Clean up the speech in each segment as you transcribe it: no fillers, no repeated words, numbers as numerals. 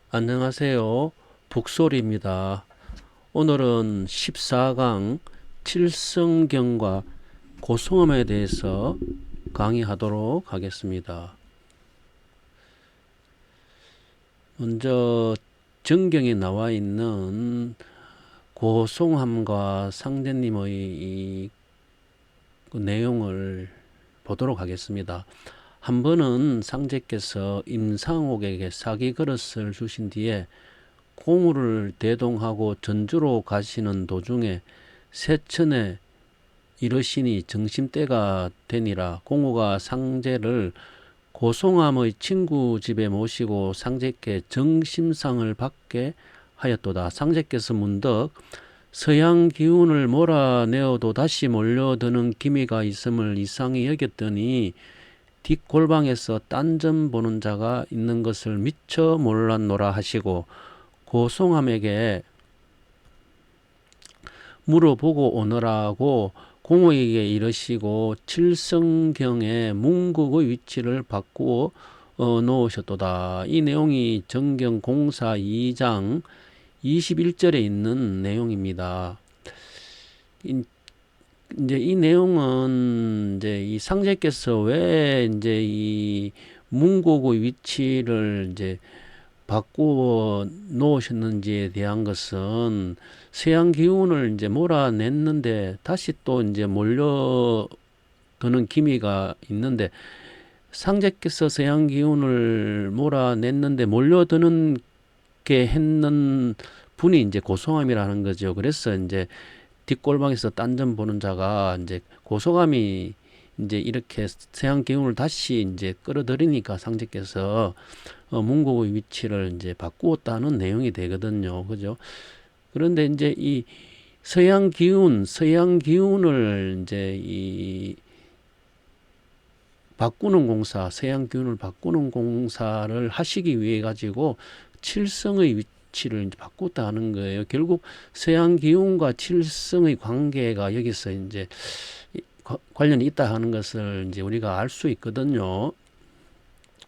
안녕하세요. 북소리입니다. 오늘은 14강 칠성경과 고성음에 대해서 강의하도록 하겠습니다. 먼저 정경에 나와 있는 고성함과 상제님의 그 내용을 보도록 하겠습니다. 한 번은 상제께서 임상옥에게 사기 그릇을 주신 뒤에 공우를 대동하고 전주로 가시는 도중에 세천에 이르시니 정심때가 되니라. 공우가 상제를 고송함의 친구 집에 모시고 상제께 정심상을 받게 하였도다. 상제께서 문득 서양 기운을 몰아내어도 다시 몰려드는 기미가 있음을 이상히 여겼더니 뒷골방에서 딴 점 보는 자가 있는 것을 미처 몰랐노라 하시고 고송함에게 물어보고 오너라고 공호에게 이르시고 칠성경의 문국의 위치를 바꾸어 놓으셨도다. 이 내용이 정경 공사 2장 21절에 있는 내용입니다. 이제 이 내용은 이제 이 상제께서 왜 이제 이 문국의 위치를 이제 바꾸어 놓으셨는지에 대한 것은 서양 기운을 이제 몰아냈는데 다시 또 이제 몰려드는 기미가 있는데, 상제께서 서양 기운을 몰아냈는데 몰려드는 게 했는 분이 이제 고성함이라는 거죠. 그래서 이제 뒷골방에서 딴 점 보는 자가 이제 고성함이 이제 이렇게 서양 기운을 다시 이제 끌어들이니까 상제께서 문국의 위치를 이제 바꾸었다는 내용이 되거든요. 그죠? 그런데 이제 이 서양 기운을 이제 이 바꾸는 공사, 서양 기운을 바꾸는 공사를 하시기 위해 가지고 칠성의 위치를 이제 바꿨다는 거예요. 결국 서양 기운과 칠성의 관계가 여기서 이제 관련이 있다 하는 것을 이제 우리가 알 수 있거든요.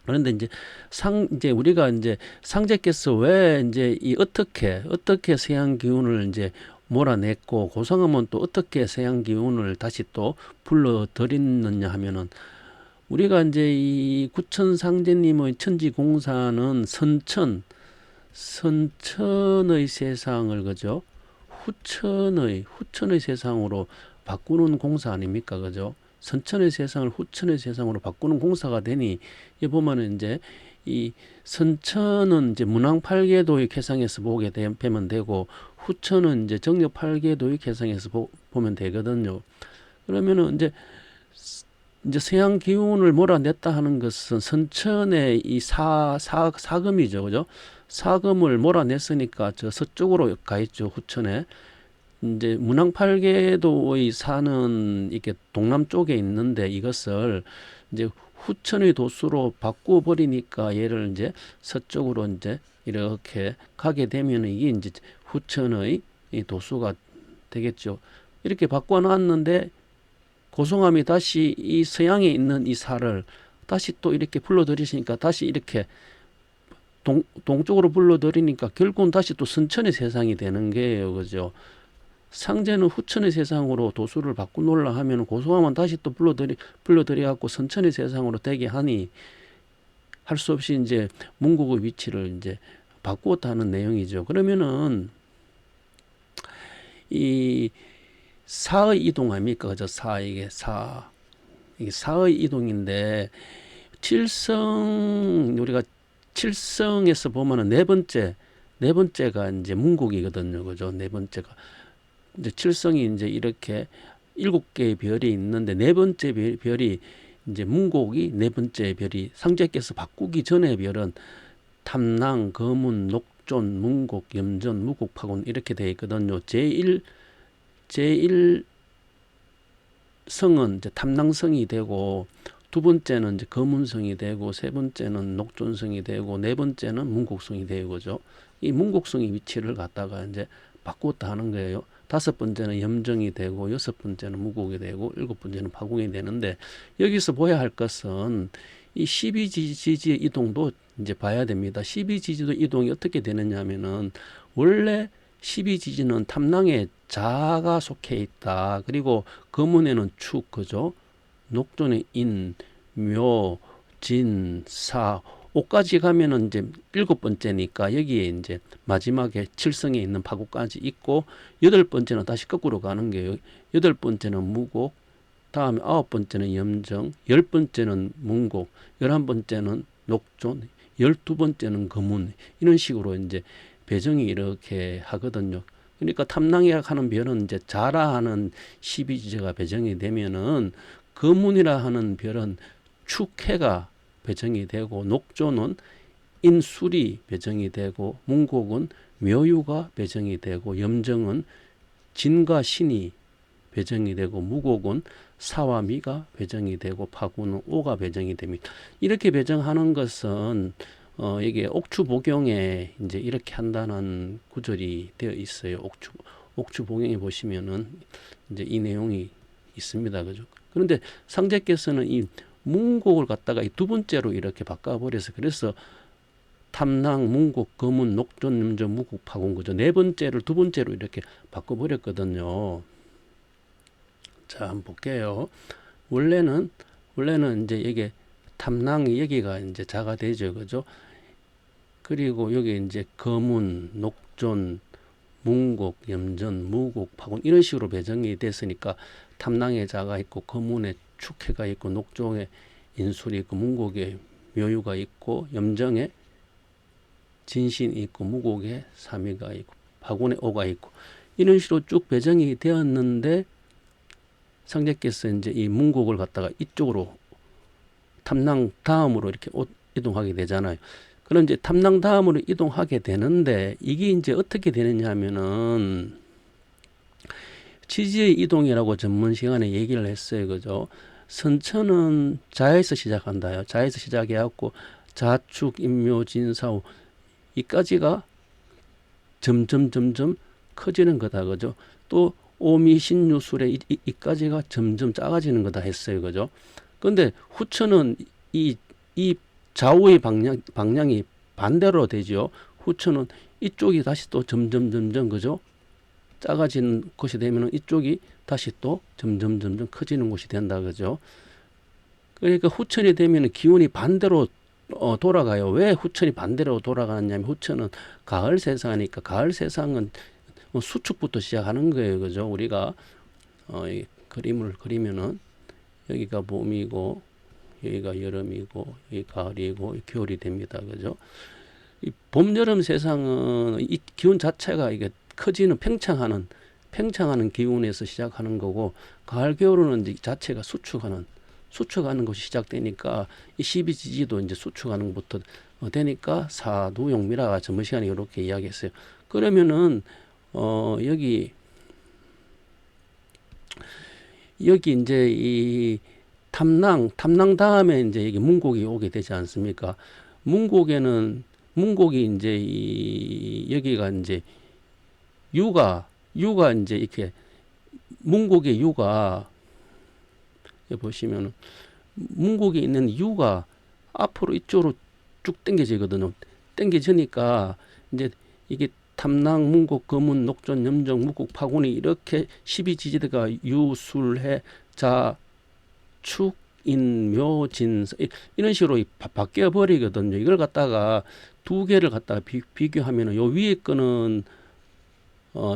그런데 이제 우리가 이제 상제께서 왜 이제 어떻게 서양 기운을 이제 몰아냈고 고성함은 또 어떻게 서양 기운을 다시 또 불러들였느냐 하면은, 우리가 이제 이 구천 상제님의 천지공사는 선천의 세상을, 그죠? 후천의 세상으로 바꾸는 공사 아닙니까? 그죠? 선천의 세상을 후천의 세상으로 바꾸는 공사가 되니, 이 보면은 이제 이 선천은 이제 문왕팔계도의 계상에서 보게 되면 되고, 후천은 이제 정력팔계도의 계상에서 보면 되거든요. 그러면은 이제 서양 기운을 몰아냈다 하는 것은 선천의 이 사금이죠. 그죠? 사금을 몰아냈으니까 저 서쪽으로 가 있죠. 후천에. 이제 문왕팔계도의 사는 이렇게 동남쪽에 있는데, 이것을 이제 후천의 도수로 바꾸어 버리니까 얘를 이제 서쪽으로 이제 이렇게 가게 되면 이게 이제 후천의 이 도수가 되겠죠. 이렇게 바꿔 놨는데 고성함이 다시 이 서양에 있는 이 사를 다시 또 이렇게 불러들이시니까, 다시 이렇게 동쪽으로 불러들이니까 결국은 다시 또 선천의 세상이 되는 거예요. 그죠? 상제는 후천의 세상으로 도수를 바꾸노라 하면 고성함은 다시 또 불러들여 갖고 선천의 세상으로 되게 하니, 할 수 없이 이제 문국의 위치를 이제 바꾸었다는 내용이죠. 그러면은 이 사의 이동 아닙니까? 그죠? 이게 사의 이동인데, 우리가 칠성에서 보면은 네 번째가 이제 문국이거든요. 그죠? 네 번째가. 이제 칠성이 이제 이렇게 7개의 별이 있는데, 네 번째 별이 이제 문곡이, 네 번째 별이 상제께서 바꾸기 전에 별은 탐낭, 거문, 녹존, 문곡, 염전, 무곡, 파곤 이렇게 되어 있거든요. 제1 성은 이제 탐낭성이 되고, 두 번째는 이제 거문성이 되고, 세 번째는 녹존성이 되고, 네 번째는 문곡성이 되고, 그죠? 이 문곡성의 위치를 갖다가 이제 바꿨다 하는 거예요. 다섯 번째는 염정이 되고, 여섯 번째는 무곡이 되고, 일곱 번째는 파궁이 되는데, 여기서 보아야 할 것은 이 12지지의 이동도 이제 봐야 됩니다. 12지지도 이동이 어떻게 되느냐 하면은 원래 12지지는 탐낭에 자가 속해 있다. 그리고 거문에는 축, 그죠? 녹존에 인, 묘, 진, 사, 오까지 가면은 이제 7번째니까 여기에 이제 마지막에 칠성에 있는 파국까지 있고 8번째는 다시 거꾸로 가는 거예요. 8번째는 무곡, 다음에 9번째는 염정, 10번째는 문곡, 11번째는 녹존, 12번째는 거문, 이런 식으로 이제 배정이 이렇게 하거든요. 그러니까 탐낭이라 하는 별은 이제 자라 하는 12지제가 배정이 되면은 거문이라 하는 별은 축해가 배정이 되고, 녹조는 인술이 배정이 되고, 문곡은 묘유가 배정이 되고, 염정은 진과 신이 배정이 되고, 무곡은 사와 미가 배정이 되고, 파구는 오가 배정이 됩니다. 이렇게 배정하는 것은 이게 옥추복용에 이제 이렇게 한다는 구절이 되어 있어요. 옥추복용에 보시면은 이제 이 내용이 있습니다. 그죠? 그런데 상제께서는 이 문곡을 갖다가 이 두 번째로 이렇게 바꿔버려서, 그래서 탐낭, 문곡, 거문, 녹존, 염정, 무곡, 파군, 그죠? 네 번째를 두 번째로 이렇게 바꿔버렸거든요. 자, 한번 볼게요. 원래는 이제 이게 탐낭이 여기가 이제 자가 되죠, 그죠? 그리고 여기 이제 거문, 녹존, 문곡, 염전, 무곡, 파군 이런 식으로 배정이 됐으니까 탐낭에 자가 있고, 거문에 축해가 있고, 녹종에 인술이 있고, 문곡에 묘유가 있고, 염정에 진신이 있고, 무곡에 사미가 있고, 파군에 오가 있고, 이런 식으로 쭉 배정이 되었는데, 상제께서 이제 이 문곡을 갖다가 이쪽으로 탐낭 다음으로 이렇게 이동하게 되잖아요. 그럼 이제 탐낭 다음으로 이동하게 되는데, 이게 이제 어떻게 되느냐 하면은 지지의 이동이라고 전문 시간에 얘기를 했어요. 그죠? 선천은 자에서 시작한다요. 자에서 시작해갖고 자축, 인묘, 진사후 이까지가 점점 커지는 거다. 그죠? 또 오미, 신유술에 이까지가 점점 작아지는 거다 했어요. 그죠? 근데 후천은 이 좌우의 방향이 반대로 되죠. 후천은 이쪽이 다시 또 점점 그죠? 작아지는 것이 되면 이쪽이 다시 또 점점 커지는 것이 된다. 그죠? 그러니까 후천이 되면 기운이 반대로 돌아가요. 왜 후천이 반대로 돌아가느냐면, 후천은 가을 세상이니까, 가을 세상은 수축부터 시작하는 거예요. 그죠? 우리가 이 그림을 그리면은 여기가 봄이고, 여기가 여름이고, 여기 가을이고, 겨울이 됩니다. 그죠? 이 봄, 여름 세상은 이 기운 자체가 이게 커지는 팽창하는 기운에서 시작하는 거고, 가을, 겨울은 이제 자체가 수축하는 것이 시작되니까, 이 12지지도 이제 수축하는 것부터 되니까 사두용미라가 전번 시간에 이렇게 이야기했어요. 그러면은 여기 이제 이 탐낭 다음에 이제 여기 문곡이 오게 되지 않습니까? 문곡이 이제 여기가 이제 유가 이제 이렇게 문곡의 유가, 보시면은 문곡에 있는 유가 앞으로 이쪽으로 쭉 당겨지거든요. 당겨지니까 이제 이게 탐낭, 문곡, 거문, 녹존, 염정, 무곡, 파군이 이렇게 12지지대가 유, 술, 해, 자, 축, 인, 묘, 진 이런 식으로 바뀌어 버리거든요. 이걸 갖다가 두 개를 갖다가 비교하면은 요 위에 거는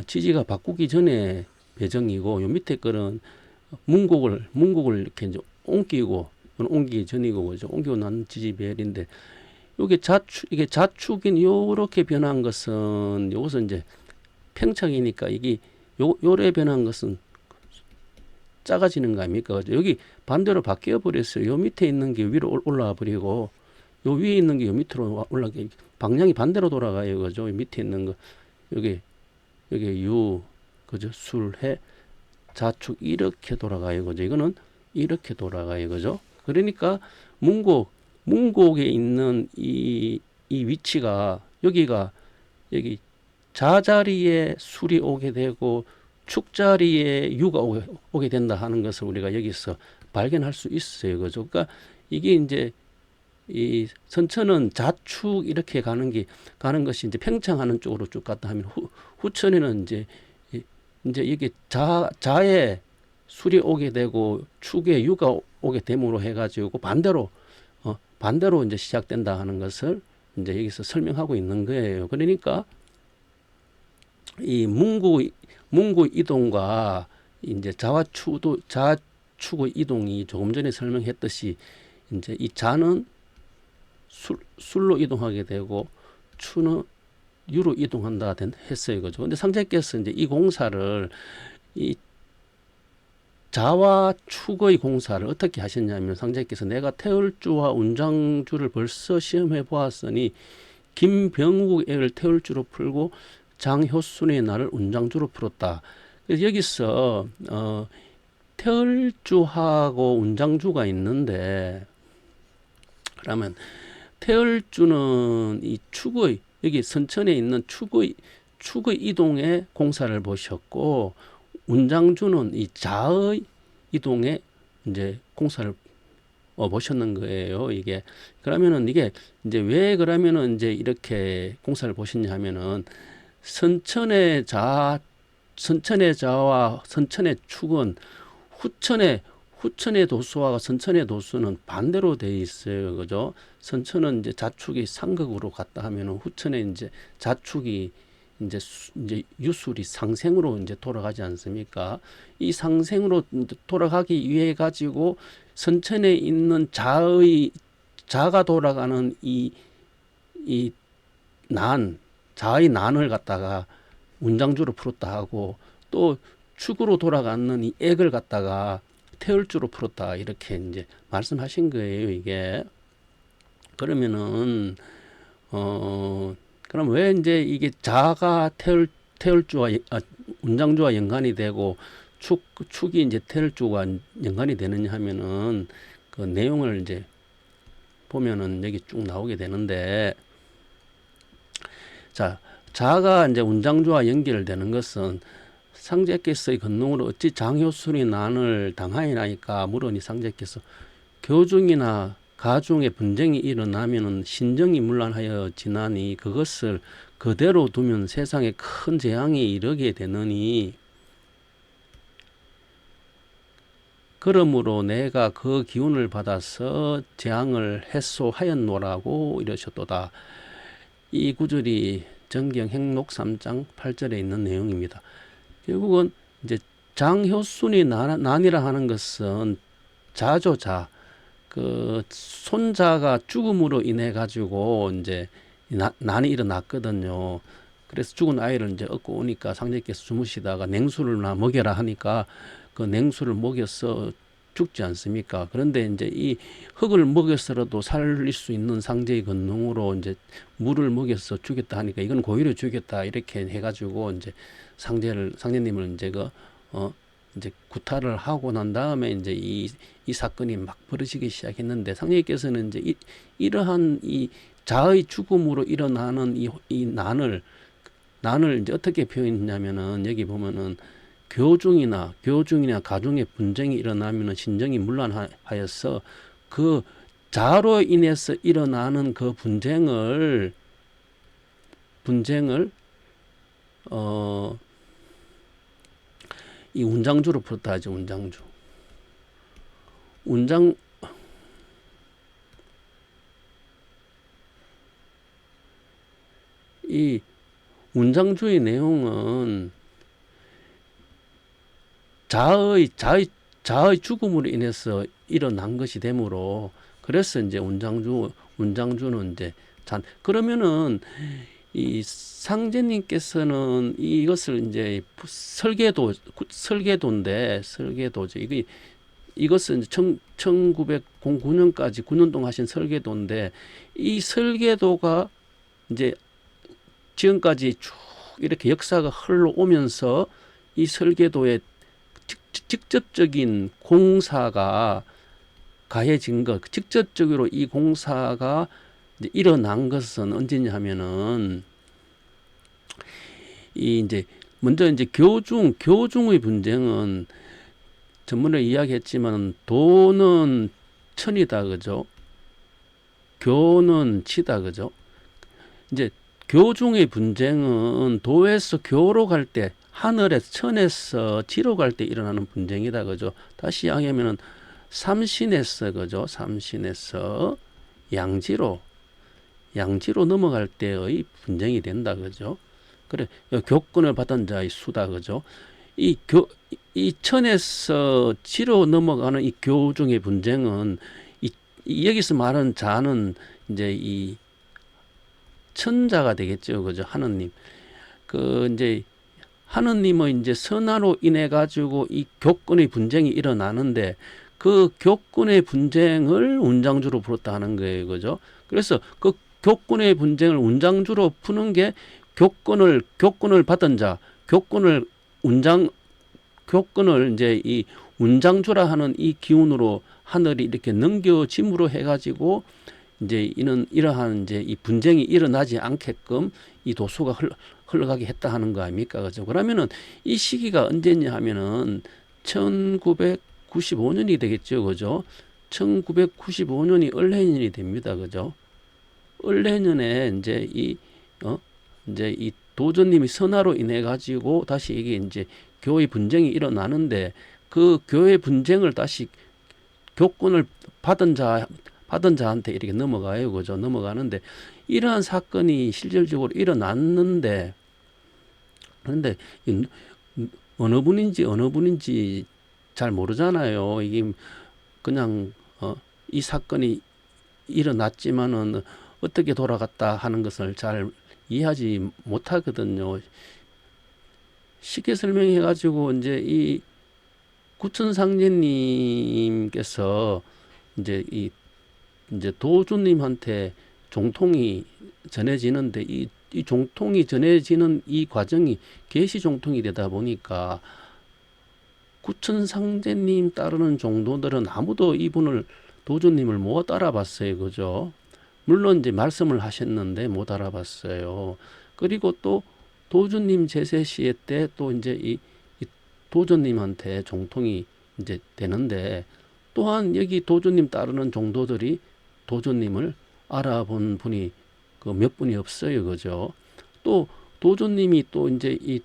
지지가 바꾸기 전에 배정이고, 요 밑에 거는 문곡을 이렇게 이제 옮기기 전이고, 그죠? 옮기고 난 지지배열인데, 이게 자축인 요렇게 변한 것은, 요것은 이제 평창이니까 이게 요래 변한 것은 작아지는 거 아닙니까? 그죠? 여기 반대로 바뀌어 버렸어요. 요 밑에 있는 게 위로 올라와 버리고, 요 위에 있는 게 요 밑으로 올라가게, 방향이 반대로 돌아가요. 그죠? 밑에 있는 거, 여기 유, 그죠? 술, 해, 자축 이렇게 돌아가요. 그죠? 이거는 이렇게 돌아가요. 그죠? 그러니까 문곡에 있는 이 위치가, 여기 자자리에 술이 오게 되고 축자리에 유가 오게 된다 하는 것을 우리가 여기서 발견할 수 있어요. 그죠? 그러니까 이게 이제 이 선천은 좌축 이렇게 가는 것이 이제 평창하는 쪽으로 쭉 갔다 하면 후천에는 이제 이게 자에 술이 오게 되고 축에 유가 오게 됨으로 해가지고 반대로 이제 시작된다 하는 것을 이제 여기서 설명하고 있는 거예요. 그러니까 이 문구 이동과 이제 좌축의 이동이 조금 전에 설명했듯이 이제 이 자는 술로 이동하게 되고 추는 유로 이동한다 했어요. 그죠? 근데 상제께서 이제 이 공사를 이 자와 축의 공사를 어떻게 하셨냐면 상제께서 내가 태울주와 운장주를 벌써 시험해 보았으니 김병욱 액을 태울주로 풀고 장효순의 날을 운장주로 풀었다. 그래서 여기서 태울주하고 운장주가 있는데 그러면 태울주는 이 축의 여기 선천에 있는 축의 이동의 공사를 보셨고 운장주는 이 자의 이동의 이제 공사를 보셨는 거예요. 이게 그러면은 이게 이제 왜 그러면은 이제 이렇게 공사를 보셨냐 하면은 선천의 자와 선천의 축은 후천의 도수와 선천의 도수는 반대로 돼 있어요. 그죠? 선천은 이제 자축이 상극으로 갔다 하면은 후천의 이제 자축이 이제 유술이 상생으로 이제 돌아가지 않습니까? 이 상생으로 돌아가기 위해 가지고 선천에 있는 자가 돌아가는 자의 난을 갖다가 운장주로 풀었다 하고 또 축으로 돌아가는 이 액을 갖다가 태울주로 풀었다 이렇게 이제 말씀하신 거예요. 이게 그러면은 그럼 왜 이제 이게 자가 태울주와 운장주와 연관이 되고 축이 이제 태울주와 연관이 되느냐 하면은 그 내용을 이제 보면은 여기 쭉 나오게 되는데 자 자가 이제 운장주와 연결되는 것은 상제께서의 권능으로 어찌 장효순이 난을 당하이나이까 물으니 상제께서 교중이나 가중의 분쟁이 일어나면은 신정이 문란하여 지나니 그것을 그대로 두면 세상에 큰 재앙이 이르게 되느니 그러므로 내가 그 기운을 받아서 재앙을 해소하였노라고 이러셨도다. 이 구절이 정경 행록 3장 8절에 있는 내용입니다. 결국은 이제 장효순이 난이라 하는 것은 자죠, 자. 그 손자가 죽음으로 인해 가지고 이제 난이 일어났거든요. 그래서 죽은 아이를 이제 얻고 오니까 상제께서 주무시다가 냉수를 먹여라 하니까 그 냉수를 먹여서 죽지 않습니까? 그런데 이제 이 흙을 먹여서라도 살릴 수 있는 상제의 권능으로 이제 물을 먹여서 죽였다 하니까 이건 고의로 죽였다 이렇게 해가지고 이제 상제님을 이제 이제 구타를 하고 난 다음에 이제 이 사건이 막 벌어지기 시작했는데 상제께서는 이제 이러한 이 자의 죽음으로 일어나는 이 난을 이제 어떻게 표현했냐면은 여기 보면은 교중이나 가중의 분쟁이 일어나면은 신정이 문란하여서 그 자로 인해서 일어나는 그 분쟁을 이 운장주로 풀었다 하죠. 운장주. 이 운장주의 내용은 자의 죽음으로 인해서 일어난 것이 되므로 그래서 이제 운장주는 이제 그러면은 이 상제님께서는 이것을 이제 설계도인데 설계도죠. 이것은 1909년까지 9년 동안 하신 설계도인데 이 설계도가 이제 지금까지 쭉 이렇게 역사가 흘러오면서 이 설계도의 직접적인 공사가 가해진 것, 직접적으로 이 공사가 이제 일어난 것은 언제냐 하면은 이제 먼저 이제 교중의 분쟁은 전문에 이야기했지만 도는 천이다, 그죠? 교는 치다 그죠? 이제 교중의 분쟁은 도에서 교로 갈 때, 하늘에서 천에서 지로 갈 때 일어나는 분쟁이다 그죠? 다시 이야기하면은 삼신에서 그죠? 삼신에서 양지로 넘어갈 때의 분쟁이 된다 그죠? 그래, 교권을 받은 자의 수다 그죠? 이 천에서 지로 넘어가는 이 교중의 분쟁은 여기서 말하는 자는 이제 이 천자가 되겠죠 그죠? 하느님. 이제 하느님의 이제 선화로 인해 가지고 이 교권의 분쟁이 일어나는데 그 교권의 분쟁을 운장주로 풀었다 하는 거예요 그죠? 그래서 그 교권의 분쟁을 운장주로 푸는 게 교권을 받은 자, 교권을 이제 이 운장주라 하는 이 기운으로 하늘이 이렇게 넘겨짐으로 해가지고 이제 이러한 이제 이 분쟁이 일어나지 않게끔 이 도수가 흘러가게 했다 하는 거 아닙니까? 그죠? 그러면은 이 시기가 언제냐 하면은 1995년이 되겠죠. 그죠? 1995년이 을해년이 됩니다. 그죠? 을해년에 이제 이제 이 도전님이 선화로 인해 가지고 다시 이게 이제 교의 분쟁이 일어나는데 그 교의 분쟁을 다시 교권을 받은 자한테 이렇게 넘어가요. 그죠? 넘어가는데 이러한 사건이 실질적으로 일어났는데 그런데 어느 분인지 잘 모르잖아요. 이게 그냥 이 사건이 일어났지만은 어떻게 돌아갔다 하는 것을 잘 이해하지 못하거든요. 쉽게 설명해 가지고 이제 이 구천상제님께서 이제 이제 도주님한테 종통이 전해지는데 이 종통이 전해지는 이 과정이 계시 종통이 되다 보니까 구천상제님 따르는 종도들은 아무도 이분을 도주님을 못 알아봤어요. 그죠? 물론 이제 말씀을 하셨는데 못 알아봤어요. 그리고 또 도주님 제세 시에 때 또 이제 이 도주님한테 종통이 이제 되는데 또한 여기 도주님 따르는 종도들이 도주님을 알아본 분이 그 몇 분이 없어요. 그죠? 또 도주님이 또 이제 이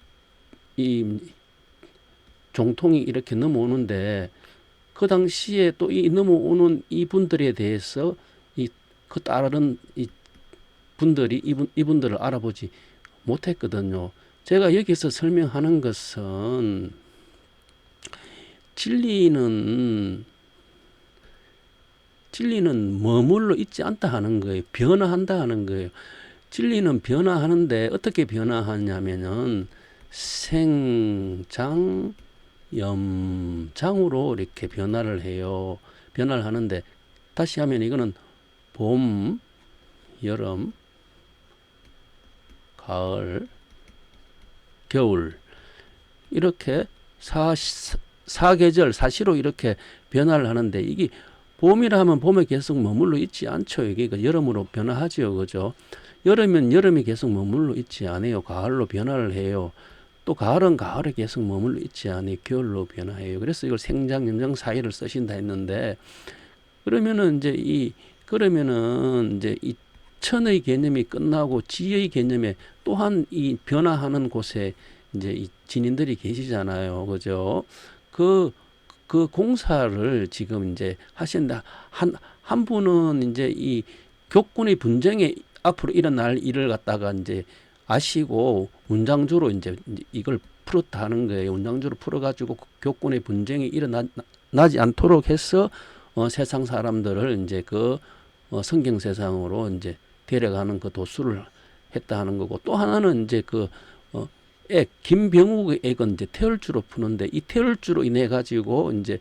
종통이 이렇게 넘어오는데 그 당시에 또 이 넘어오는 이분들에 대해서 그 따르는 이 분들이 이분들을 알아보지 못했거든요. 제가 여기서 설명하는 것은 진리는 머물러 있지 않다 하는 거예요. 변화한다 하는 거예요. 진리는 변화하는데 어떻게 변화하냐면은 생장, 염장으로 이렇게 변화를 해요. 변화를 하는데 다시 하면 이거는 봄, 여름, 가을, 겨울 이렇게 사계절 사시로 이렇게 변화를 하는데 이게 봄이라 하면 봄에 계속 머물러 있지 않죠. 이게 여름으로 변화하죠. 그죠? 여름은 여름이 계속 머물러 있지 않아요. 가을로 변화를 해요. 또 가을은 가을에 계속 머물러 있지 않아요. 겨울로 변화해요. 그래서 이걸 생장, 염장 사이를 쓰신다 했는데 그러면은 이제 이 천의 개념이 끝나고 지의 개념에 또한 이 변화하는 곳에 이제 이 진인들이 계시잖아요. 그죠? 그 공사를 지금 이제 하신다. 한 분은 이제 이 교권의 분쟁에 앞으로 일어날 일을 갖다가 이제 아시고 운장주로 이제 이걸 풀었다 하는 거예요. 운장주로 풀어가지고 교권의 분쟁이 일어나지 않도록 해서 세상 사람들을 이제 성경 세상으로 이제 데려가는 그 도수를 했다 하는 거고 또 하나는 이제 김병욱의 액은 이제 태열주로 푸는데 이 태열주로 인해 가지고 이제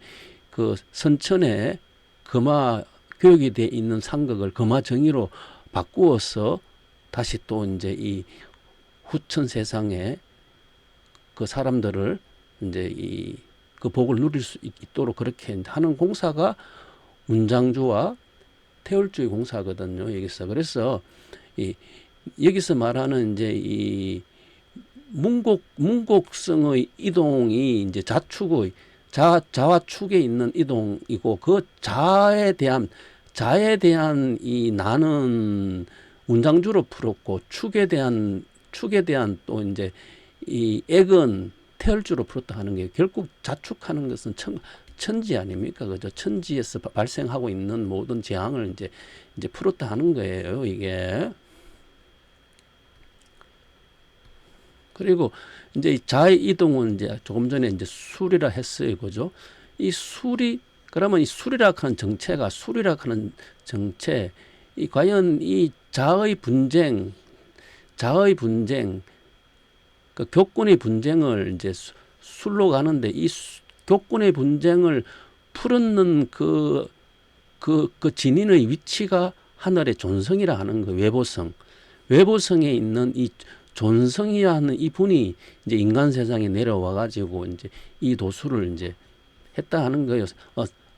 그 선천에 금화 교육이 돼 있는 상극을 금화 정의로 바꾸어서 다시 또 이제 이 후천 세상에 그 사람들을 이제 그 복을 누릴 수 있도록 그렇게 하는 공사가 운장주와 태열주의 공사거든요. 여기서 그래서 여기서 말하는 이제 이 문곡성의 이동이 이제 자축의 자와 축에 있는 이동이고 그 자에 대한 자에 대한 이 나는 운장주로 풀었고 축에 대한 또 이제 이 액은 태열주로 풀었다 하는 게 결국 자축하는 것은 천지 아닙니까? 그죠? 천지에서 발생하고 있는 모든 재앙을 이제 풀었다 하는 거예요, 이게. 그리고 이제 자의 이동은 이제 조금 전에 이제 술이라 했어요, 그죠? 이 술이 그러면 이 술이라 하는 정체가 술이라 하는 정체, 이 과연 이 자의 분쟁, 그 교권의 분쟁을 이제 술로 가는데 이 교권의 분쟁을 풀었는 그 진인의 위치가 하늘의 존성이라 하는 그 외보성. 외보성에 있는 이 존성이라 하는 이 분이 이제 인간 세상에 내려와 가지고 이제 이 도수를 이제 했다 하는 거예요.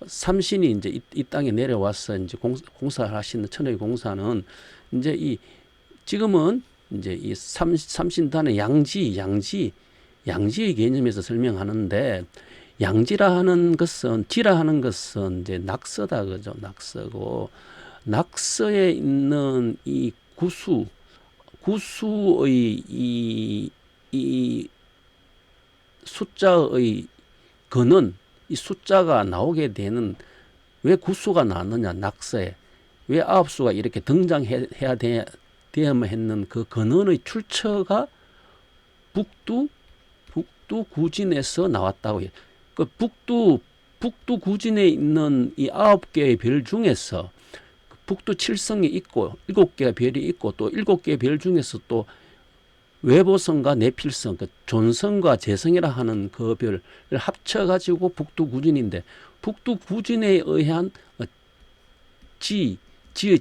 삼신이 이제 이 땅에 내려와서 이제 공사를 하시는 천의 공사는 이제 이 지금은 이제 이 삼신단의 양지의 개념에서 설명하는데 양지라 하는 것은 지라 하는 것은 이제 낙서다 그죠? 낙서고 낙서에 있는 이 구수의 이 숫자의 근은 이 숫자가 나오게 되는 왜 구수가 나왔느냐 낙서에 왜 9수가 이렇게 등장해야 되어야만 했는 그 근원의 출처가 북두 구진에서 나왔다고 해요. 그 북두 구진에 있는 이 9개의 별 중에서 북두 칠성이 있고 7개의 별이 있고 또 7개의 별 중에서 또 외보성과 내필성, 그 존성과 재성이라 하는 그 별을 합쳐가지고 북두구진인데 북두구진에 의한 지의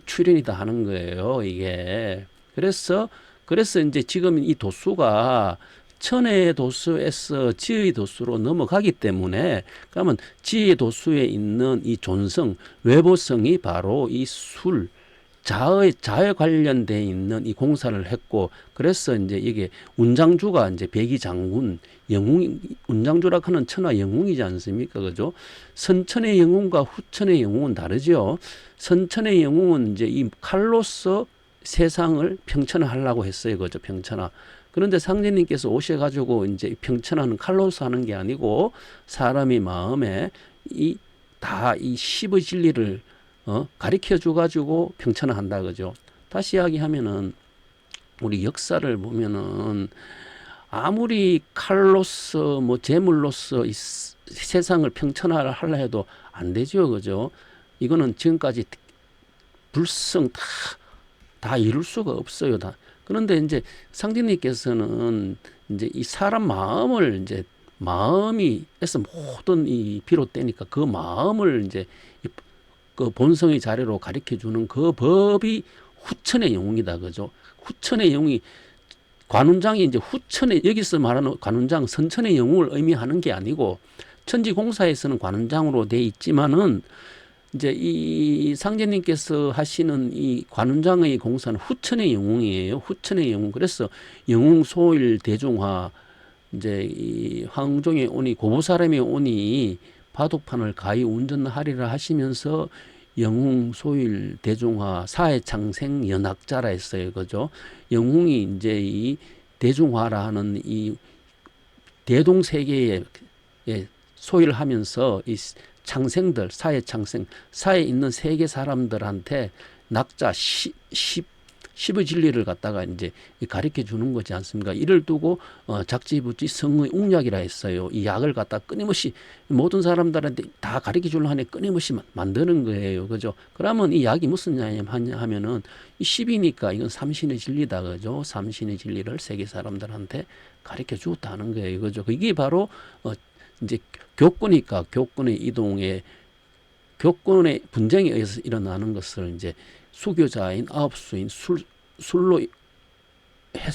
출현이다 하는 거예요, 이게. 그래서 이제 지금 이 도수가 천의 도수에서 지의 도수로 넘어가기 때문에 그러면 지의 도수에 있는 이 존성, 외보성이 바로 이 자에 관련돼 있는 이 공사를 했고 그래서 이제 이게 운장주가 이제 백의장군 운장주라 하는 천하 영웅이지 않습니까? 그죠? 선천의 영웅과 후천의 영웅은 다르죠. 선천의 영웅은 이제 이 칼로서 세상을 평천하려고 했어요. 그죠? 평천하. 그런데 상제님께서 오셔가지고 이제 평천하는 칼로서 하는 게 아니고 사람의 마음에 이 십의 진리를 가르쳐 줘가지고 평천한다 그죠. 다시 이야기하면은 우리 역사를 보면은 아무리 칼로서 뭐 재물로서 이 세상을 평천하려 하려 해도 안 되죠 그죠. 이거는 지금까지 불성 다 이룰 수가 없어요 다. 그런데 이제 상진님께서는 이제 이 사람 마음을 이제 마음이에서 모든 이 비롯되니까 그 마음을 이제 그 본성의 자리로 가르쳐 주는 그 법이 후천의 영웅이다 그죠. 후천의 영웅이 관운장이 이제 후천의 여기서 말하는 관운장 선천의 영웅을 의미하는 게 아니고 천지공사에서는 관운장으로 돼 있지만은 이제 이 상제님께서 하시는 이 관운장의 공사는 후천의 영웅이에요. 후천의 영웅. 그래서 영웅 소일 대중화 이제 이 황종에 오니 고보사람에 오니 바둑판을 가히 운전하리라 하시면서 영웅 소일 대중화 사회창생 연학자라 했어요. 그죠? 영웅이 이제 이 대중화라 하는 이 대동세계에 소일하면서 이 창생들 사회창생 사회에 있는 세계 사람들한테 낙자 십의 진리를 갖다가 이제 가르쳐 주는 거지 않습니까? 이를 두고 작지부지 성의 웅약이라 했어요. 이 약을 갖다 끊임없이 모든 사람들한테 다 가르쳐 주려 하네 끊임없이 만드는 거예요. 그죠? 그러면 이 약이 무슨 하면은 이 십이니까 이건 삼신의 진리다. 그죠? 삼신의 진리를 세계 사람들한테 가르쳐 주었다는 거예요. 그죠? 이게 바로 이제 교권이니까 교권의 이동에 교권의 분쟁에 의해서 일어나는 것을 이제 수교자인 9수인 술로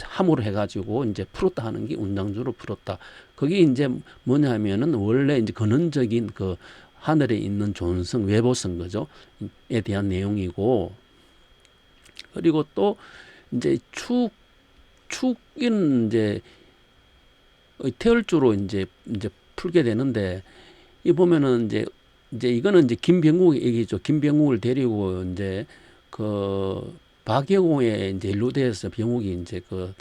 함으로 해가지고 이제 풀었다 하는 게 운장주로 풀었다. 그게 이제 뭐냐면은 원래 이제 근원적인 그 하늘에 있는 존성, 외보성 거죠.에 대한 내용이고 그리고 또 이제 축인 이제 태열주로 이제 풀게 되는데 이 보면은 이제 이제 이거는 이제 김병국 얘기죠. 김병국을 데리고 이제 그 박영호의 이제 일로대에서 병국이 이제 그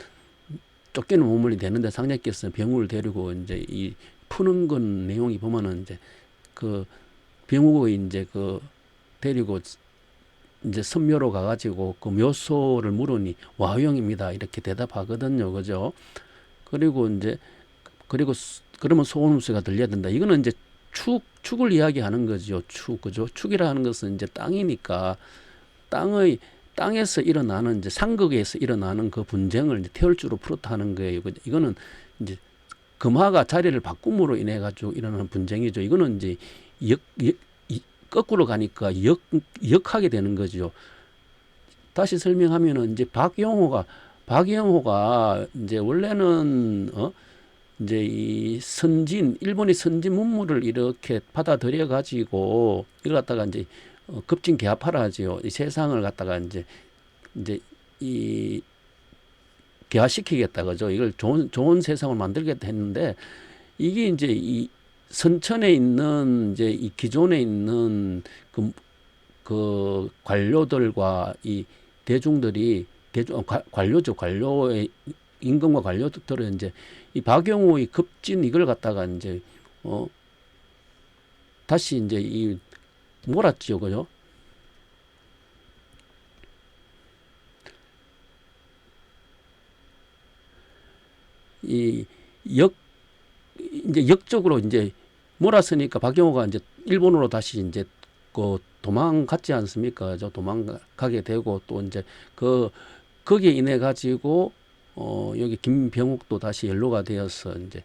쫓기는 몸물이 되는데 상략께서 병국을 데리고 이제 이 푸는 건 내용이 보면은 이제 그 병국의 이제 그 데리고 이제 선묘로 가가지고 그 묘소를 물으니 와효영입니다 이렇게 대답하거든요, 그죠? 그리고 이제 그러면 소원음수가 들려야 된다. 이거는 이제 축을 이야기하는 거죠. 그죠? 축이라 는 것은 이제 땅이니까 땅에서 일어나는 이제 상극에서 일어나는 그 분쟁을 이제 태울주로 풀었다는 거예요. 이거는 이제 금화가 자리를 바꿈으로 인해 가지고 일어나는 분쟁이죠. 이거는 이제 거꾸로 가니까 역하게 되는 거죠. 다시 설명하면은 이제 박영호가 이제 원래는 이제 이 일본의 선진 문물을 이렇게 받아들여 가지고 이걸 갖다가 이제 급진 개합하라 하지요. 이 세상을 갖다가 이제 이 개화시키겠다 그죠. 이걸 좋은 세상을 만들겠다 했는데 이게 이제 이 선천에 있는 이제 이 기존에 있는 그 관료들과 이 대중들이 관료의 임금과 관료들은 이제 이 박영호의 급진 이걸 갖다가 이제 다시 이제 이 몰았지요, 그죠? 이제 역적으로 이제 몰았으니까 박영호가 이제 일본으로 다시 이제 그 도망갔지 않습니까? 저 도망가게 되고 또 이제 거기에 인해 가지고 여기 김병욱도 다시 연로가 되어서 이제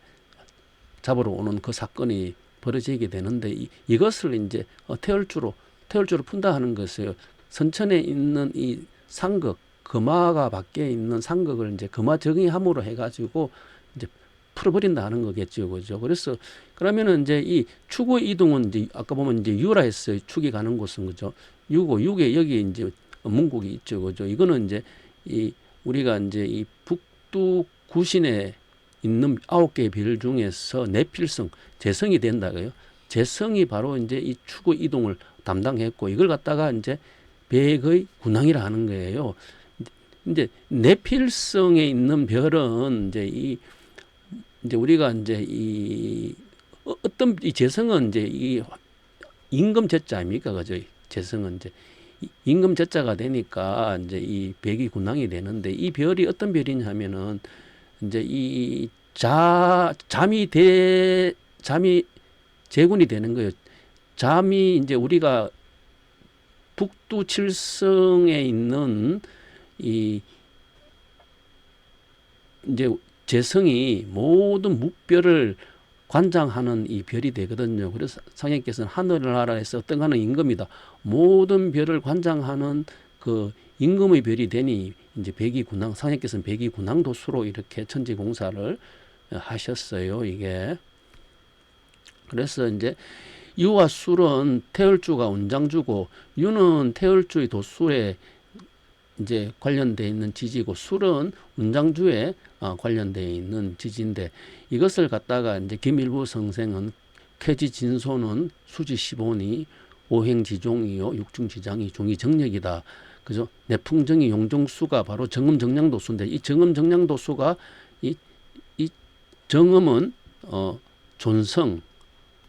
잡으러 오는 그 사건이 벌어지게 되는데 이것을 이제 태열주로 푼다 하는 것이에요. 선천에 있는 이 상극 금화가 밖에 있는 상극을 이제 금화 정의함으로 해가지고 이제 풀어버린다 하는 거겠죠, 그죠? 그래서 그러면은 이제 이 추구 이동은 이제 아까 보면 이제 유라 했어요. 축이 가는 곳은 그죠? 육에 여기 이제 문국이 있죠, 그죠? 이거는 이제 이 우리가 이제 이 북두 구신에 있는 9개의 별 중에서 내필성, 재성이 된다고요. 재성이 바로 이제 이 추구 이동을 담당했고 이걸 갖다가 이제 백의 군왕이라 하는 거예요. 이제 내필성에 있는 별은 이제 우리가 이제 어떤 이 재성은 이제 이 임금 제자 아닙니까, 그죠? 재성은 이제 임금 제자가 되니까 이제 이 백이 군왕이 되는데 이 별이 어떤 별이냐면은 이제 이 잠이 제군이 되는 거예요. 잠이 이제 우리가 북두 칠성에 있는 이 이제 재성이 모든 묵별을 관장하는 이 별이 되거든요. 그래서 상현께서는 하늘나라에서 어떤 하는 임금이다. 모든 별을 관장하는 그 임금의 별이 되니 이제 백이군왕, 상현께서는 백이군왕도수로 이렇게 천지공사를 하셨어요. 이게 그래서 이제 유와 술은 태열주가 운장주고 유는 태열주의 도수에 이제 관련되어 있는 지지고 술은 운장주에 관련되어 있는 지지인데 이것을 갖다가 이제 김일부 성생은 쾌지진소는 수지15니 오행지종이요 육중지장이 중이정력이다. 그죠? 내풍정이 용종수가 바로 정음정량도수인데 이 정음정량도수가 이 정음은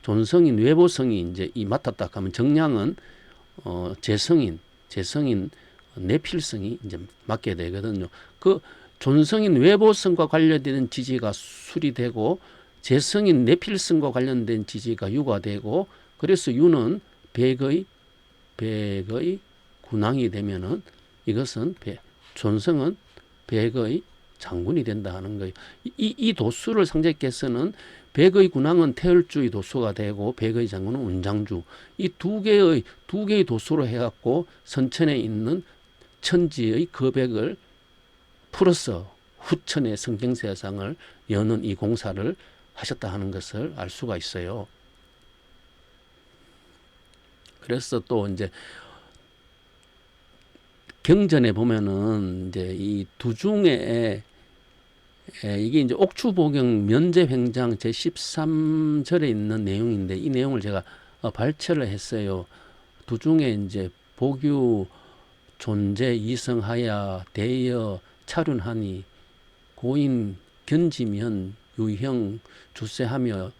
존성인 외보성이 이제 이 맡았다 하면 정량은 재성인 내필성이 이제 맡게 되거든요. 그 존성인 외보성과 관련되는 지지가 술이 되고 재성인 내필성과 관련된 지지가 유가 되고 그래서 유는 백의 군왕이 되면은 이것은 존성은 백의 장군이 된다 하는 거예요. 이 도수를 상제께서는 백의 군왕은 태열주의 도수가 되고 백의 장군은 운장주 이 두 개의 도수로 해갖고 선천에 있는 천지의 거백을 풀어서 후천의 성경세상을 여는 이 공사를 하셨다 하는 것을 알 수가 있어요. 그래서 또 이제 경전에 보면은 이제 이 두중에 이게 이제 옥추보경 면제횡장 제13절에 있는 내용인데 이 내용을 제가 발췌를 했어요. 두 중에 이제 복유 존재 이성하야 대여 차륜하니 고인 견지면 유형 주세하며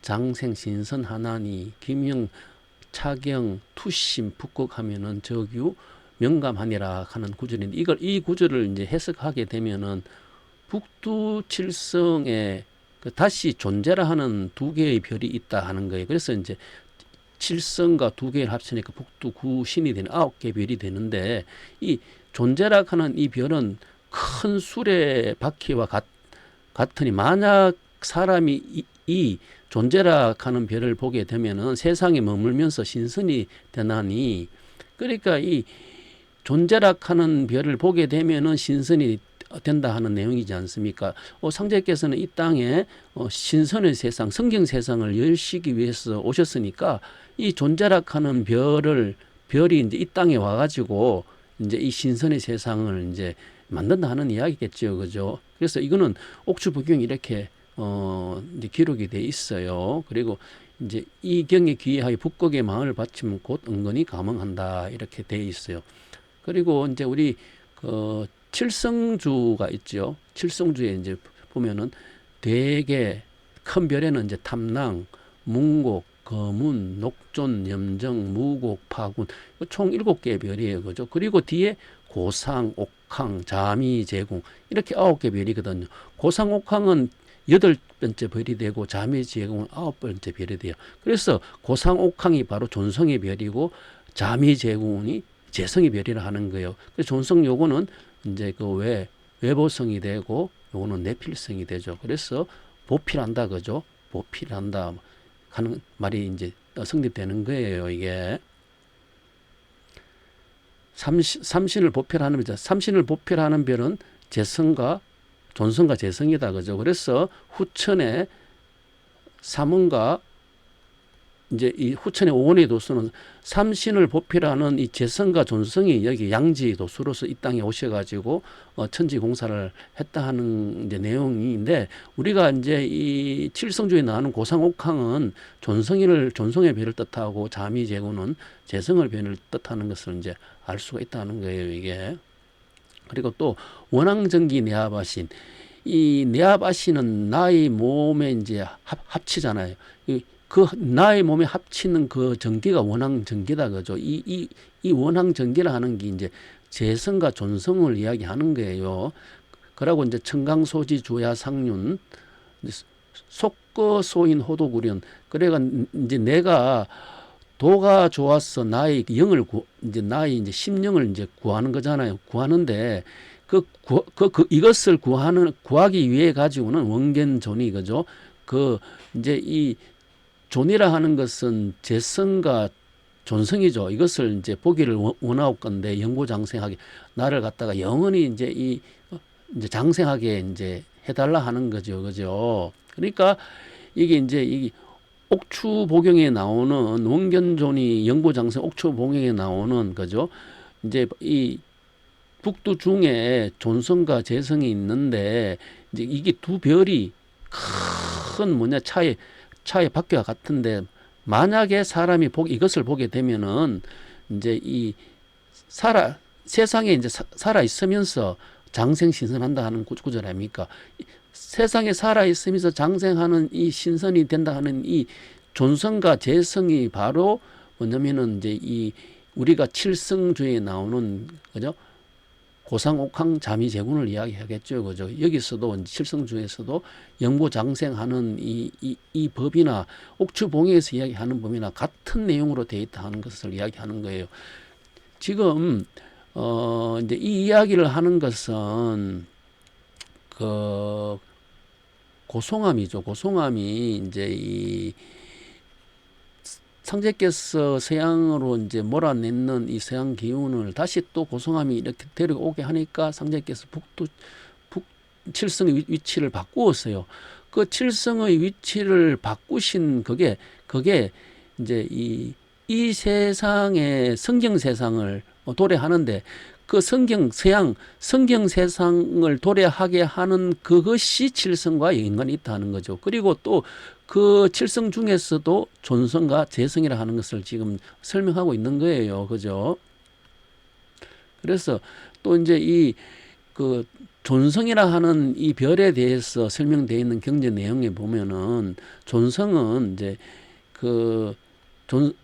장생 신선하나니 김영 차경 투심 북극하면은 적유 명감하니라 하는 구절인데 이 구절을 이제 해석하게 되면은 북두칠성에 다시 존재라 하는 두 개의 별이 있다 하는 거예요. 그래서 이제 칠성과 두 개를 합치니까 북두구신이 되는 9개 별이 되는데 이 존재라 하는 이 별은 큰 수레 바퀴와 같으니 만약 사람이 이 존재라 하는 별을 보게 되면은 세상에 머물면서 신선이 되나니 그러니까 이 존재라 하는 별을 보게 되면은 신선이 된다 하는 내용이지 않습니까? 상제께서는 이 땅에 신선의 세상, 성경 세상을 열시기 위해서 오셨으니까 이 존재라 하는 별이 이제 이 땅에 와가지고 이제 이 신선의 세상을 이제 만든다 하는 이야기겠죠, 그죠? 그래서 이거는 옥추부경이 이렇게 이제 기록이 돼 있어요. 그리고 이제 이 경에 귀하여 북극의 마음을 바치면 곧 은근히 감응한다 이렇게 돼 있어요. 그리고 이제 우리 칠성주가 있죠. 칠성주에 이제 보면은 되게 큰 별에는 이제 탐낭, 문곡, 거문, 녹존, 염정, 무곡, 파군 총 7개의 별이에요. 그죠? 그리고 뒤에 고상, 옥황, 자미, 제공 이렇게 9개 별이거든요. 고상, 옥황은 8번째 별이 되고 자미, 제공은 9번째 별이 돼요. 그래서 고상, 옥황이 바로 존성의 별이고 자미, 제공이 재성의 별이라 하는 거예요. 그래서 존성 요거는 이제 외보성이 되고 요거는 내필성이 되죠. 그래서 보필한다 그죠? 보필한다 하는 말이 이제 성립되는 거예요. 이게 삼신을 보필하는 별, 삼신을 보필하는 별은 재성과 존성과 재성이다 그죠? 그래서 후천의 삼원과 이제 이 후천의 오원의 도수는 삼신을 보필하는 이 재성과 존성이 여기 양지 도수로서 이 땅에 오셔가지고 천지 공사를 했다 하는 이제 내용인데 우리가 이제 이 칠성주에 나오는 고상옥황은 존성의 별을 뜻하고 자미제구는 재성의 별을 뜻하는 것을 이제 알 수가 있다는 거예요 이게. 그리고 또 원앙정기 내합하신 이 내합하신은 나의 몸에 이제 합치잖아요. 그 나의 몸에 합치는 그 전기가 원앙전기다 그죠. 이 원앙전기라 하는 게 이제 재성과 존성을 이야기하는 거예요. 그러고 이제 청강소지 주야상륜 속거소인 호도구련 그래가 이제 내가 도가 좋아서 나의 영을 나의 이제 심령을 이제 구하는 거잖아요. 구하는데 이것을 구하기 위해 가지고는 원견존이 그죠. 이제 이 존이라 하는 것은 재성과 존성이죠. 이것을 이제 보기를 원하고 건데 영고장생하게 나를 갖다가 영원히 이제 이제 장생하게 이제 해달라 하는 거죠, 그죠? 그러니까 이게 이제 이 옥추보경에 나오는 원견존이 영고장생 옥추보경에 나오는 거죠. 이제 이 북두 중에 존성과 재성이 있는데 이제 이게 두 별이 큰 차의 바퀴와 같은데 만약에 사람이 이것을 보게 되면은 이제 세상에 이제 살아 있으면서 장생 신선한다 하는 구절 아닙니까? 세상에 살아 있으면서 장생하는 이 신선이 된다 하는 이 존성과 재성이 바로 뭐냐면은 이제 우리가 칠성주에 나오는 그죠? 고상옥황 자미제군을 이야기하겠죠. 그죠? 여기서도 칠성중에서도 영고장생하는 이 법이나 옥추봉에서 이야기하는 법이나 같은 내용으로 되어 있다 하는 것을 이야기하는 거예요. 지금 이제 이 이야기를 하는 것은 고송함이죠. 고송함이 이제 상제께서 서양으로 이제 몰아내는 이 서양 기운을 다시 또 고성함이 이렇게 데려오게 하니까 상제께서 칠성의 위치를 바꾸었어요. 그 칠성의 위치를 바꾸신 그게 이제 이 세상의 성경 세상을 도래하는데 그 성경 서양 성경 세상을 도래하게 하는 그것이 칠성과 연관이 있다는 거죠. 그리고 또 그 칠성 중에서도 존성과 재성이라 하는 것을 지금 설명하고 있는 거예요. 그죠? 그래서 또 이제 이 그 존성이라 하는 이 별에 대해서 설명되어 있는 경제 내용에 보면은 존성은 이제 그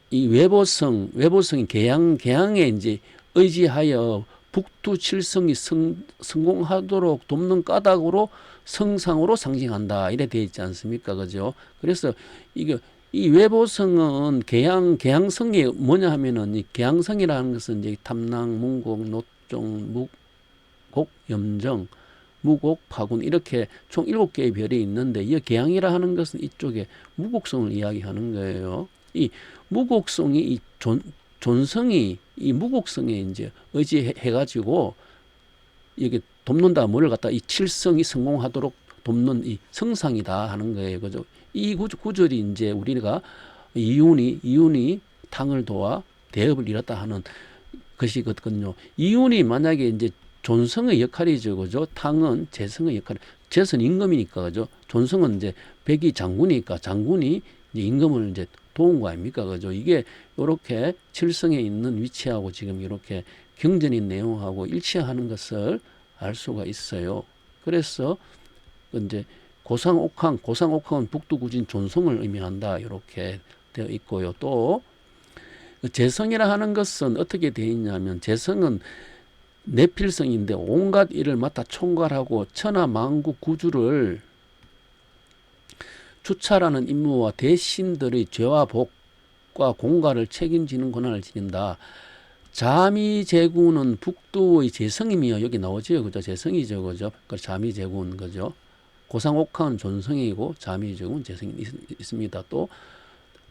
이 외보성이 계양에 이제 의지하여 북두칠성이 성공하도록 돕는 까닭으로 성상으로 상징한다. 이래 되어 있지 않습니까? 그죠? 그래서 이 외보성은 계양성이 뭐냐 하면은 이 계양성이라는 것은 이제 탐낭, 문곡, 노종, 묵곡, 염정, 무곡, 파군 이렇게 총 7개의 별이 있는데 이 계양이라 하는 것은 이쪽에 무곡성을 이야기하는 거예요. 이 무곡성이 이 존성이 이 무곡성에 이제 의지해 가지고 이게 돕는다. 뭐를 갖다 이 칠성이 성공하도록 돕는 이 성상이다 하는 거예요. 그죠? 이 구절이 이제 우리가 이윤이 탕을 도와 대업을 이뤘다 하는 것이거든요. 이윤이 만약에 이제 존성의 역할이죠. 그죠? 탕은 재성의 역할. 재성은 임금이니까. 그죠? 존성은 이제 백이 장군이니까 장군이 이제 임금을 이제 도운 거 아닙니까? 그죠? 이게 이렇게 칠성에 있는 위치하고 지금 이렇게 경전인 내용하고 일치하는 것을 알 수가 있어요. 그래서 이제 고상옥황은 북두구진 존성을 의미한다. 이렇게 되어 있고요. 또 재성이라 하는 것은 어떻게 되어 있냐면 재성은 내필성인데 온갖 일을 맡아 총괄하고 천하만국 구주를 주차라는 임무와 대신들의 죄와 복과 공과를 책임지는 권한을 지닌다. 자미제군은 북두의 재성이며 여기 나오죠. 그죠? 재성이죠. 그죠? 자미제군 그죠? 고상옥황은 존성이고 자미제군 재성이 있습니다. 또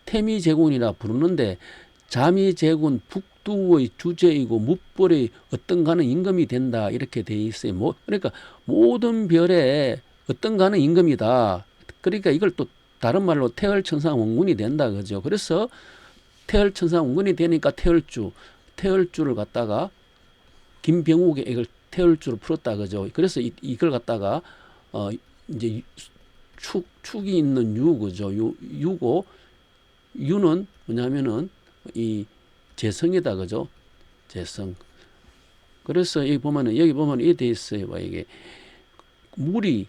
태미제군이라 부르는데 자미제군 북두의 주제이고 묻벌의 어떤가는 임금이 된다. 이렇게 돼 있어요. 그러니까 모든 별에 어떤가는 임금이다. 그러니까 이걸 또 다른 말로 태열천상원군이 된다. 그죠? 그래서 태열천상원군이 되니까 태열주를 갖다가 김병욱에 이걸 태열주를 풀었다. 그죠? 그래서 이걸 갖다가 이제 축이 있는 유 그죠? 유고 유는 뭐냐면은 이 재성이다. 그죠? 재성. 그래서 여기 보면은 이게 돼 있어요. 이게 물이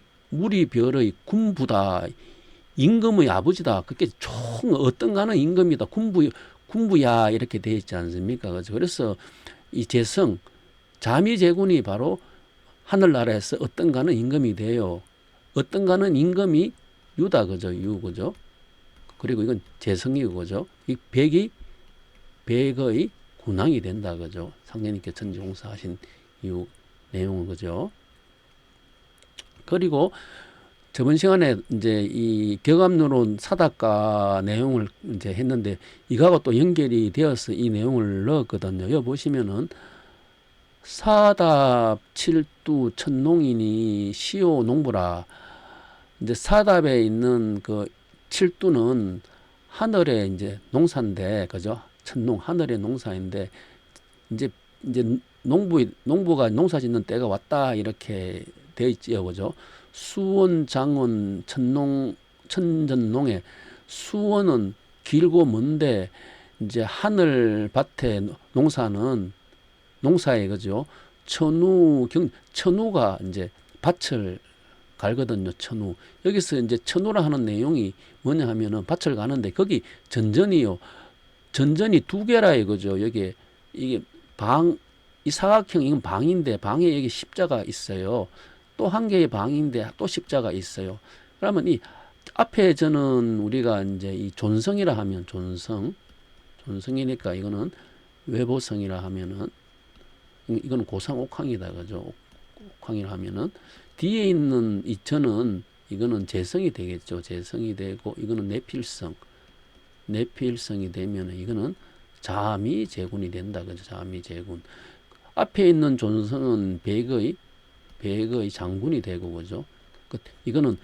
별의 군부다. 임금의 아버지다. 그게 총 어떤가는 임금이다. 군부야 이렇게 되어 있지 않습니까? 그죠? 그래서 이 재성 자미제군이 바로 하늘나라에서 어떤가는 임금이 돼요. 어떤가는 임금이 유다. 그죠? 그죠? 그리고 이건 재성이고 그죠? 이 백의 군왕이 된다. 그죠? 상례님께 천지공사하신 이 내용은 그죠? 그리고 저번 시간에 이제 이 격암론론 사다가 내용을 이제 했는데 이거하고 또 연결이 되어서 이 내용을 넣었거든요. 여기 보시면은 사답 칠두 천농이니 시오 농부라. 이제 사답에 있는 그 칠두는 하늘의 이제 농사인데, 그죠? 천농 하늘의 농사인데 이제 농부가 농사 짓는 때가 왔다 이렇게 되어 있지요, 그죠? 수원, 장원, 천전농에 수원은 길고 먼데 이제 하늘밭에 농사에 그죠? 천우가 이제 밭을 갈거든요. 천우. 여기서 이제 천우라 하는 내용이 뭐냐 하면은 밭을 가는데 거기 전전이 2개라 이거죠. 여기 이게 이 사각형 이건 방인데 방에 여기 십자가 있어요. 또 한 개의 방인데 또 십자가 있어요. 그러면 이 앞에 저는 우리가 이제 이 존성이라 하면 존성이니까 이거는 외보성이라 하면은 이거는 고상옥황이다. 그죠? 옥황이라 하면은 뒤에 있는 이 전은 이거는 재성이 되겠죠. 재성이 되고 이거는 내필성이 되면은 이거는 자미제군이 된다. 그죠? 자미제군. 앞에 있는 존성은 백의 장군이 되고 그죠? 이거는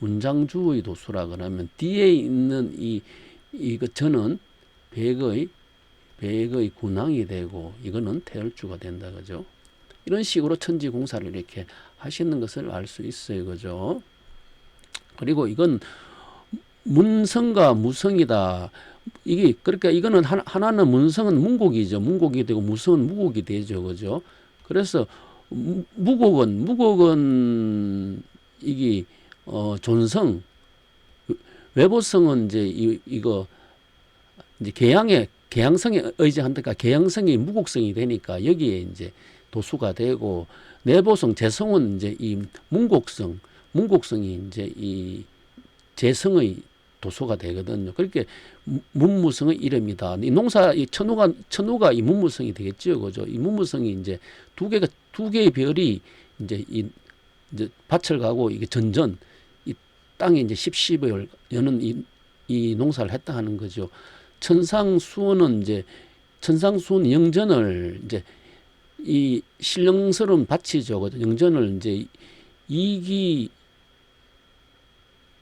운장주의 도수라 그러면 뒤에 있는 이거 저는 백의 백의 군왕이 되고 이거는 태을주가 된다 그죠. 이런 식으로 천지공사를 이렇게 하시는 것을 알 수 있어요 그죠. 그리고 이건 문성과 무성이다. 이게 그러니까 이거는 하나는 문성은 문곡이죠. 문곡이 되고 무성은 무곡이 되죠. 그죠? 그래서 무곡은 이게 존성, 외보성은 이제 이거 이제 개양성에 의지한다니까 개양성이 무곡성이 되니까 여기에 이제 도수가 되고, 내보성 재성은 이제 이 문곡성이 이제 이 재성의 도소가 되거든요. 그렇게 문무성의 이름이다. 이 농사 이 천우가 이 문무성이 되겠죠, 그죠? 이 문무성이 이제 두 개의 별이 이제 이제 밭을 가고 이게 전전 이 땅에 이제 십십을 여는 이 농사를 했다 하는 거죠. 천상수원은 영전을 이제 이 신령스러운 밭이죠, 그죠? 영전을 이제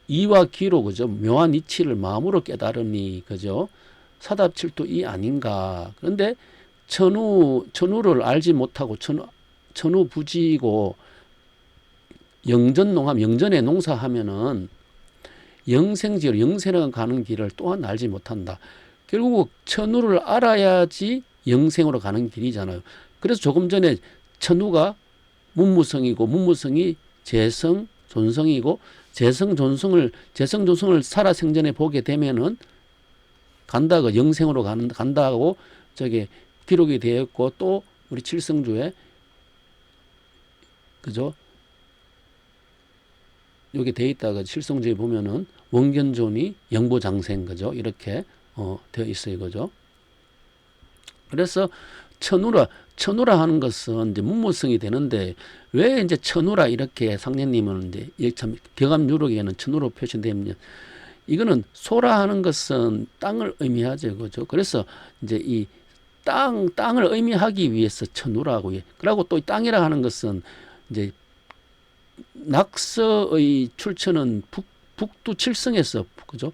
이와 기로 그죠? 묘한 이치를 마음으로 깨달으니 그죠? 사답칠도 이 아닌가. 그런데 천우를 알지 못하고 천우부지고 영전농함 영전에 농사하면은 영생지로 영생을 가는 길을 또한 알지 못한다. 결국 천우를 알아야지 영생으로 가는 길이잖아요. 그래서 조금 전에 천우가 문무성이고 문무성이 재성 존성이고 재성 존성을 살아생전에 보게 되면은 간다고 영생으로 간다고 저게 기록이 되어 있고, 또 우리 칠성주에 그죠? 여기 되어 있다가 칠성주에 보면은 원견존이 영보장생 그죠? 이렇게 되어 있어요, 그죠? 그래서 천우라 하는 것은 이제 문무성이 되는데, 왜 이제 천우라 이렇게 상례님은 이제 참 경암유록에는 천우로 표시되면, 이거는 소라 하는 것은 땅을 의미하죠, 그죠? 그래서 이제 이 땅을 의미하기 위해서 천우라고. 그리고 또 이 땅이라 하는 것은 이제 낙서의 출처는 북두 칠성에서 그죠?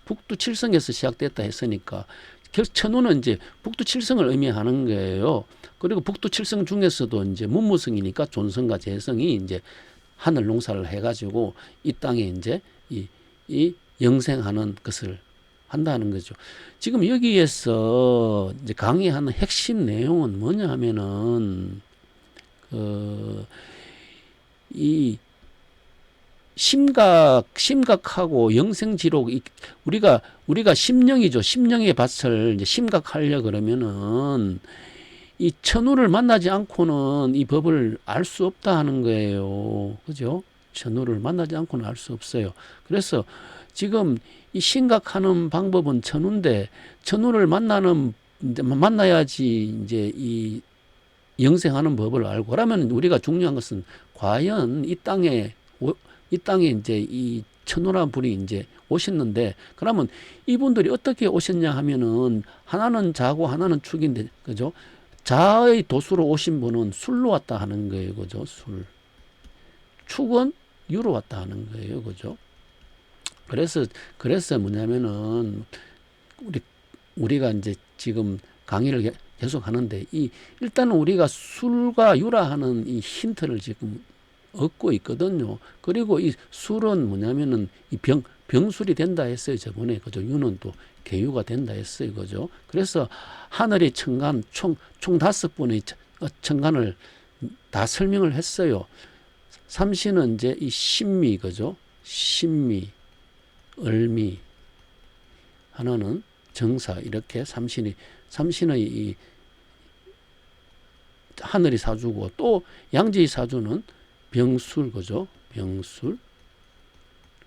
북두 칠성에서 시작됐다 했으니까 천우는 이제 북두 칠성을 의미하는 거예요. 그리고 북두 칠성 중에서도 이제 문무성이니까 존성과 재성이 이제 하늘 농사를 해가지고 이 땅에 이제 이 영생하는 것을 한다는 거죠. 지금 여기에서 이제 강의하는 핵심 내용은 뭐냐 하면은 이 심각하고 영생지록, 우리가 심령이죠. 심령의 밭을 이제 심각하려 그러면은 이 천우를 만나지 않고는 이 법을 알 수 없다 하는 거예요. 그죠? 천우를 만나지 않고는 알 수 없어요. 그래서 지금 이 심각하는 방법은 천우인데, 천우를 만나야지 이제 이 영생하는 법을 알고, 그러면 우리가 중요한 것은 과연 이 땅에 이제 이 천우라는 분이 이제 오셨는데, 그러면 이분들이 어떻게 오셨냐 하면은 하나는 자고 하나는 축인데, 그죠? 자의 도수로 오신 분은 술로 왔다 하는 거예요, 그죠? 술. 축은 유로 왔다 하는 거예요, 그죠? 그래서 뭐냐면은 우리가 이제 지금 강의를 계속 하는데, 일단은 우리가 술과 유라 하는 이 힌트를 지금 얻고 있거든요. 그리고 이 술은 뭐냐면은 이 병술이 된다 했어요, 저번에. 그죠? 유는 또 계유가 된다 했어요, 그죠? 그래서 하늘의 천간, 총 5번의 천간을 다 설명을 했어요. 삼신은 이제 이 신미, 그죠? 신미, 을미, 하나는 정사, 이렇게 삼신의 이 하늘이 사주고, 또 양지의 사주는 병술, 그죠? 병술,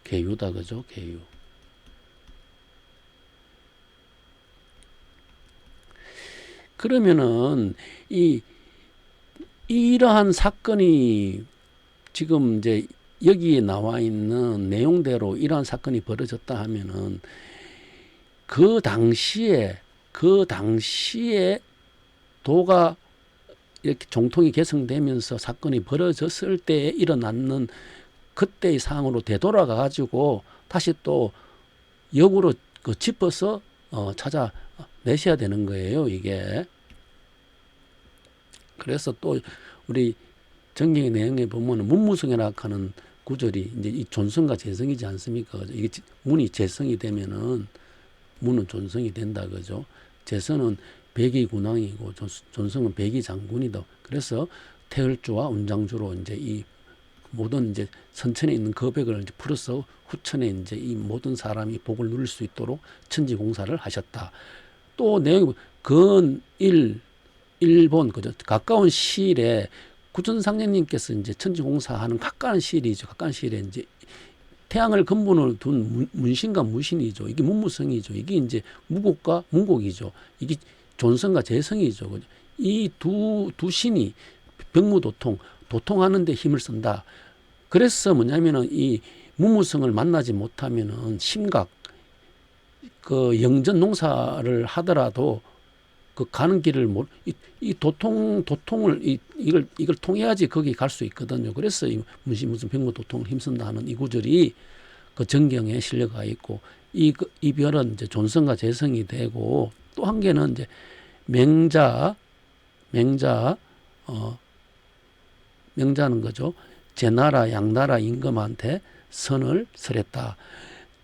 계유다, 그죠? 계유. 그러면은 이러한 사건이 지금 이제 여기에 나와 있는 내용대로 이러한 사건이 벌어졌다 하면은 그 당시에 도가 이렇게 종통이 개성되면서 사건이 벌어졌을 때 일어났는 그때의 상황으로 되돌아가 가지고 다시 또 역으로 짚어서 내셔야 되는 거예요, 이게. 그래서 또 우리 정경의 내용에 보면은 문무성이라 하는 구절이 이제 이 존성과 재성이지 않습니까? 이게 문이 재성이 되면은 문은 존성이 된다, 그죠? 재성은 백의 군왕이고 존성은 백의 장군이다. 그래서 태을주와 운장주로 이제 이 모든 이제 선천에 있는 거백을 이제 풀어서 후천에 이제 이 모든 사람이 복을 누릴 수 있도록 천지공사를 하셨다. 또 내용 근 일본 그죠? 가까운 시일에 구천상제님께서 이제 천지공사하는 가까운 시일이죠. 가까운 시일에 이제 태양을 근본으로 둔 문신과 무신이죠. 이게 문무성이죠. 이게 이제 무곡과 문곡이죠. 이게 존성과 재성이죠. 그죠? 이 두 신이 병무도통, 도통하는 데 힘을 쓴다. 그래서 뭐냐면은 이 무무성을 만나지 못하면은 심각, 그 영전 농사를 하더라도 그 가는 길을 이 도통을 이걸 통해야지 거기 갈 수 있거든요. 그래서 이 무슨 병무도통을 힘쓴다 하는 이 구절이 그 정경에 실려가 있고 이 별은 이제 존성과 재성이 되고 또 한 개는 이제 명자는 거죠. 제나라 양나라 임금한테 선을 설했다.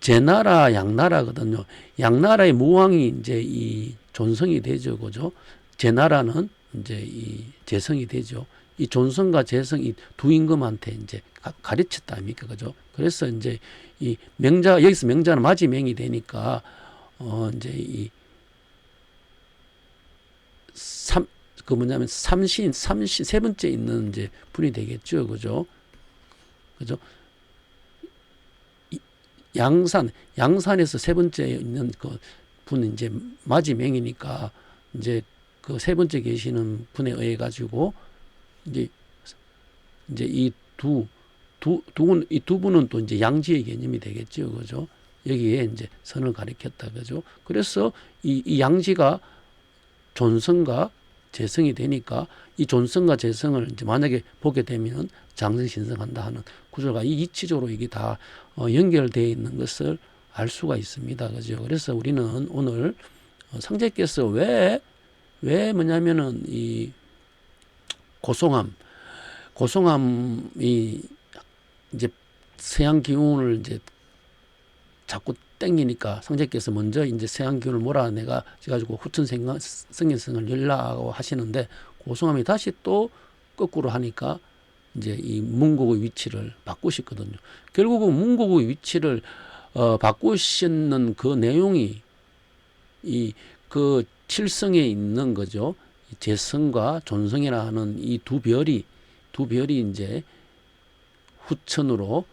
제나라 양나라거든요. 양나라의 무왕이 이제 이 존성이 되죠, 그죠? 제나라는 이제 이 재성이 되죠. 이 존성과 재성 이 두 임금한테 이제 가르쳤다 아닙니까, 그죠? 그래서 이제 이 명자 여기서 명자는 마지명이 되니까 이제 이 삼신 세 번째 있는 이제 분이 되겠죠, 그죠? 그죠? 양산에서 세 번째 있는 그 분은 이제 마지명이니까 이제 그 세 번째 계시는 분에 의해 가지고 이제 이 두 분은 또 이제 양지의 개념이 되겠죠, 그죠? 여기에 이제 선을 가리켰다, 그죠? 그래서 이 양지가 존성과 재성이 되니까 이 존성과 재성을 이제 만약에 보게 되면 장성신성한다 하는 구조가 이 이치적으로 이게 다 연결되어 있는 것을 알 수가 있습니다, 그죠? 그래서 우리는 오늘 상제께서 왜 뭐냐면은 이 고송함이 이제 서양 기운을 이제 자꾸 땡기니까 상제께서 먼저 이제 서양 기운을 몰아내가 가지고 후천 성인성을 열라고 하시는데 고송함이 다시 또 거꾸로 하니까 이제 이 문곡의 위치를 바꾸셨거든요. 결국은 문곡의 위치를 바꾸시는 그 내용이 이 그 칠성에 있는 거죠. 재성과 존성이라 하는 이 두 별이 이제 후천으로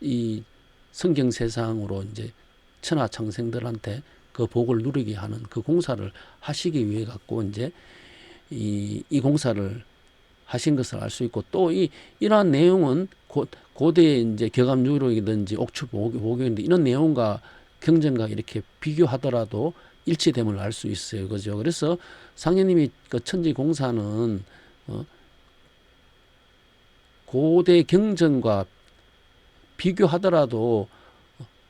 이 성경 세상으로 이제 천하 창생들한테 그 복을 누리게 하는 그 공사를 하시기 위해 갖고 이제 이 공사를 하신 것을 알 수 있고 또 이러한 내용은 고대 이제 격암유록이든지 옥추보교인데 이런 내용과 경전과 이렇게 비교하더라도 일치됨을 알 수 있어요, 그죠? 그래서 상현님이 그 천지공사는 고대 경전과 비교하더라도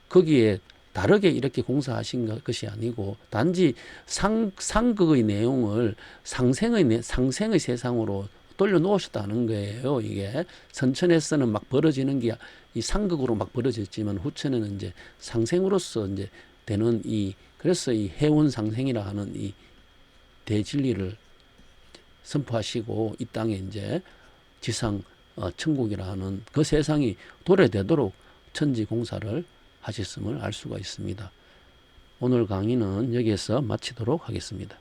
거기에 다르게 이렇게 공사하신 것이 아니고 단지 상극의 내용을 상생의 세상으로 돌려놓으셨다는 거예요. 이게 선천에서는 막 벌어지는 게 이 상극으로 막 벌어졌지만 후천에는 이제 상생으로서 이제 되는 그래서 이 해운 상생이라 하는 이 대진리를 선포하시고 이 땅에 이제 지상 천국이라 하는 그 세상이 도래되도록 천지 공사를 하셨음을 알 수가 있습니다. 오늘 강의는 여기에서 마치도록 하겠습니다.